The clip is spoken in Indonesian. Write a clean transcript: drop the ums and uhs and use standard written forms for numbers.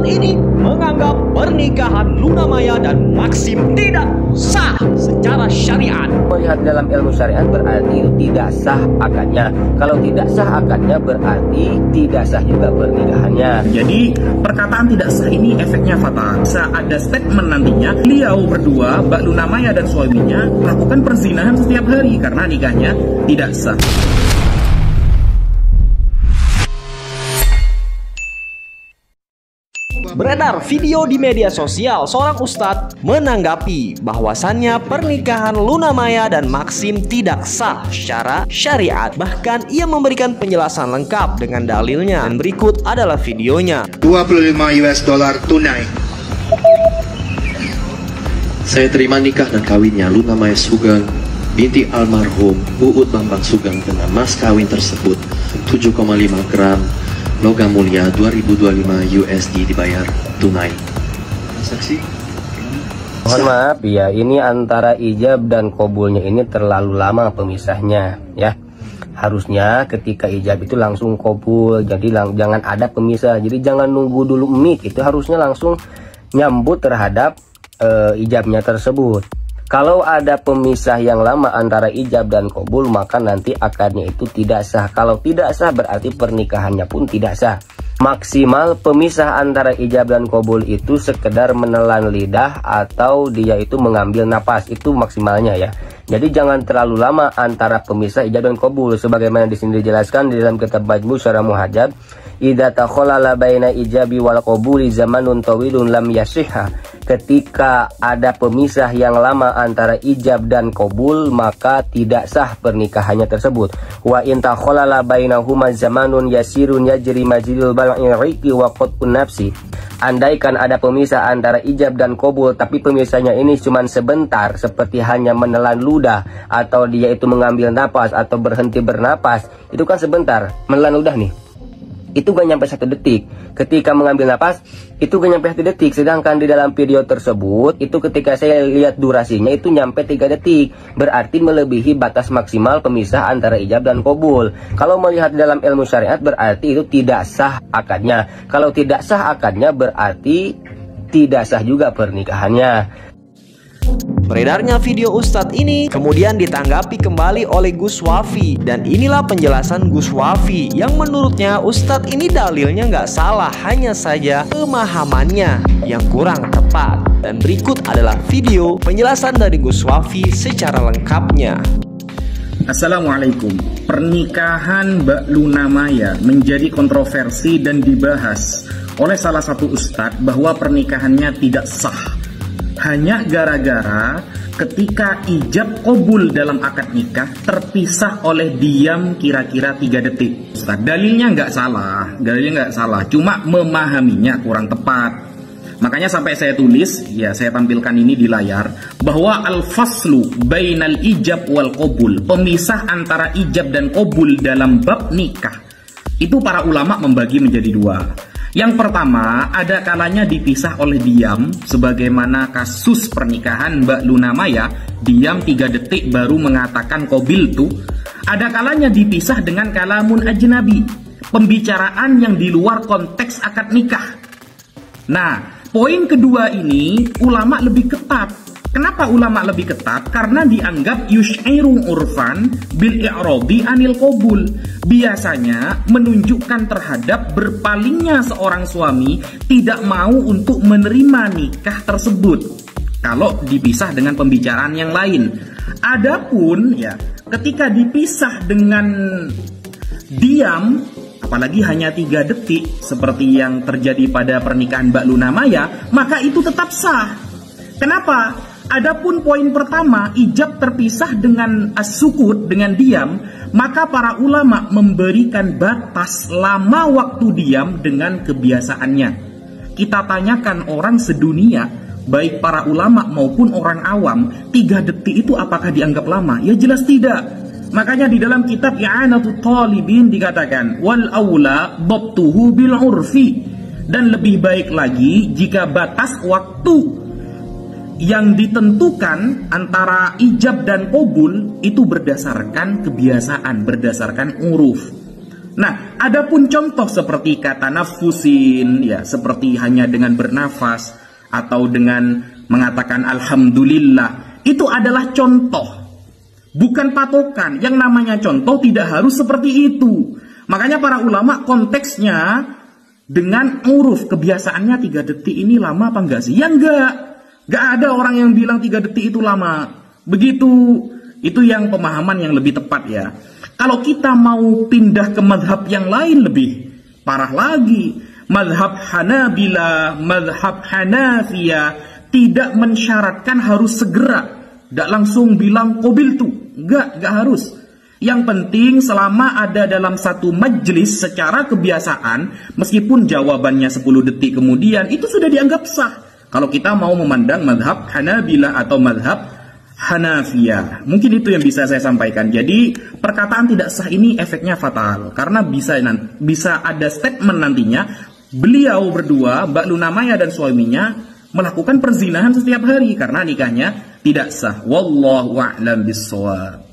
Ustadz ini menganggap pernikahan Luna Maya dan Maxim tidak sah secara syariat. Melihat dalam ilmu syariat berarti itu tidak sah akadnya. Kalau tidak sah akadnya berarti tidak sah juga pernikahannya. Jadi perkataan tidak sah ini efeknya fatal. Bisa ada statement nantinya beliau berdua, Mbak Luna Maya dan suaminya melakukan perzinahan setiap hari karena nikahnya tidak sah. Beredar video di media sosial seorang ustadz menanggapi bahwasannya pernikahan Luna Maya dan Maxim tidak sah secara syariat. Bahkan ia memberikan penjelasan lengkap dengan dalilnya, dan berikut adalah videonya. $25 tunai. Saya terima nikah dan kawinnya Luna Maya Sugeng binti almarhum Uut Bambang Sugeng dengan mas kawin tersebut 7,5 gram logam mulia 2025 USD dibayar tunai. Saksi. Mohon maaf ya, ini antara ijab dan qabulnya ini terlalu lama pemisahnya ya. Harusnya ketika ijab itu langsung qabul, jadi jangan ada pemisah. Jadi jangan nunggu dulu meet, itu harusnya langsung nyambut terhadap ijabnya tersebut. Kalau ada pemisah yang lama antara ijab dan qabul, maka nanti akadnya itu tidak sah. Kalau tidak sah berarti pernikahannya pun tidak sah. Maksimal pemisah antara ijab dan qabul itu sekedar menelan lidah atau dia itu mengambil napas, itu maksimalnya ya. Jadi jangan terlalu lama antara pemisah ijab dan qabul, sebagaimana di sini dijelaskan di dalam kitab Majmu' Syarah Muhadzab, idza takhalala baina ijabi wal qabuli zamanun tawilun lam yasihha. Ketika ada pemisah yang lama antara ijab dan qabul, maka tidak sah pernikahannya tersebut. Wa in takhalala bainahuma zamanun yasirun yajri majrul bal'i riqi wa qat'un nafsi. Andaikan ada pemisah antara ijab dan qabul, tapi pemisahnya ini cuma sebentar, seperti hanya menelan ludah atau dia itu mengambil napas atau berhenti bernapas, itu kan sebentar. Menelan ludah nih, itu gak nyampe 1 detik. Ketika mengambil napas, itu gak nyampe 1 detik. Sedangkan di dalam video tersebut, itu ketika saya lihat durasinya itu nyampe 3 detik. Berarti melebihi batas maksimal pemisah antara ijab dan qabul. Kalau melihat dalam ilmu syariat berarti itu tidak sah akadnya. Kalau tidak sah akadnya berarti tidak sah juga pernikahannya. Beredarnya video Ustadz ini kemudian ditanggapi kembali oleh Gus Wafi, dan inilah penjelasan Gus Wafi yang menurutnya Ustadz ini dalilnya nggak salah, hanya saja pemahamannya yang kurang tepat. Dan berikut adalah video penjelasan dari Gus Wafi secara lengkapnya. Assalamualaikum. Pernikahan Mbak Luna Maya menjadi kontroversi dan dibahas oleh salah satu ustadz bahwa pernikahannya tidak sah hanya gara-gara ketika ijab qabul dalam akad nikah terpisah oleh diam kira-kira 3 detik. Ustaz, dalilnya nggak salah, cuma memahaminya kurang tepat. Makanya sampai saya tulis, ya saya tampilkan ini di layar, bahwa al-faslu bainal ijab wal qabul, pemisah antara ijab dan qabul dalam bab nikah, itu para ulama membagi menjadi 2. Yang pertama, ada kalanya dipisah oleh diam, sebagaimana kasus pernikahan Mbak Luna Maya, diam 3 detik baru mengatakan qabiltu. Ada kalanya dipisah dengan kalamun ajnabi, pembicaraan yang di luar konteks akad nikah. Nah, poin kedua ini ulama lebih ketat. Kenapa ulama lebih ketat? Karena dianggap yush'iru urfan bil i'radi anil qabul. Biasanya menunjukkan terhadap berpalingnya seorang suami tidak mau untuk menerima nikah tersebut kalau dipisah dengan pembicaraan yang lain. Adapun ya, ketika dipisah dengan diam, apalagi hanya 3 detik seperti yang terjadi pada pernikahan Mbak Luna Maya, maka itu tetap sah. Kenapa? Adapun poin pertama, ijab terpisah dengan as-sukut, dengan diam, maka para ulama memberikan batas lama waktu diam dengan kebiasaannya. Kita tanyakan orang sedunia, baik para ulama maupun orang awam, 3 detik itu apakah dianggap lama? Ya jelas tidak. Makanya di dalam kitab I'anatut Talibin dikatakan, wal aula dhabtuhu bil urfi, dan lebih baik lagi jika batas waktu yang ditentukan antara ijab dan qabul itu berdasarkan kebiasaan, berdasarkan uruf. Nah, adapun contoh seperti kata nafusin, ya, seperti hanya dengan bernafas atau dengan mengatakan alhamdulillah, itu adalah contoh, bukan patokan. Yang namanya contoh tidak harus seperti itu. Makanya para ulama konteksnya dengan uruf, kebiasaannya 3 detik ini lama apa enggak sih? Ya enggak ada orang yang bilang 3 detik itu lama. Begitu, itu yang pemahaman yang lebih tepat ya. Kalau kita mau pindah ke madhab yang lain lebih parah lagi. Madhab Hanabila, madhab Hanafiyah tidak mensyaratkan harus segera. Tidak langsung bilang qabil tuh. Enggak harus. Yang penting selama ada dalam satu majelis secara kebiasaan, meskipun jawabannya 10 detik kemudian, itu sudah dianggap sah. Kalau kita mau memandang madhab Hanabila atau madhab Hanafiyah. Mungkin itu yang bisa saya sampaikan. Jadi perkataan tidak sah ini efeknya fatal. Karena bisa ada statement nantinya beliau berdua, Mbak Luna Maya dan suaminya, melakukan perzinahan setiap hari karena nikahnya tidak sah. Wallahu a'lam bishawab.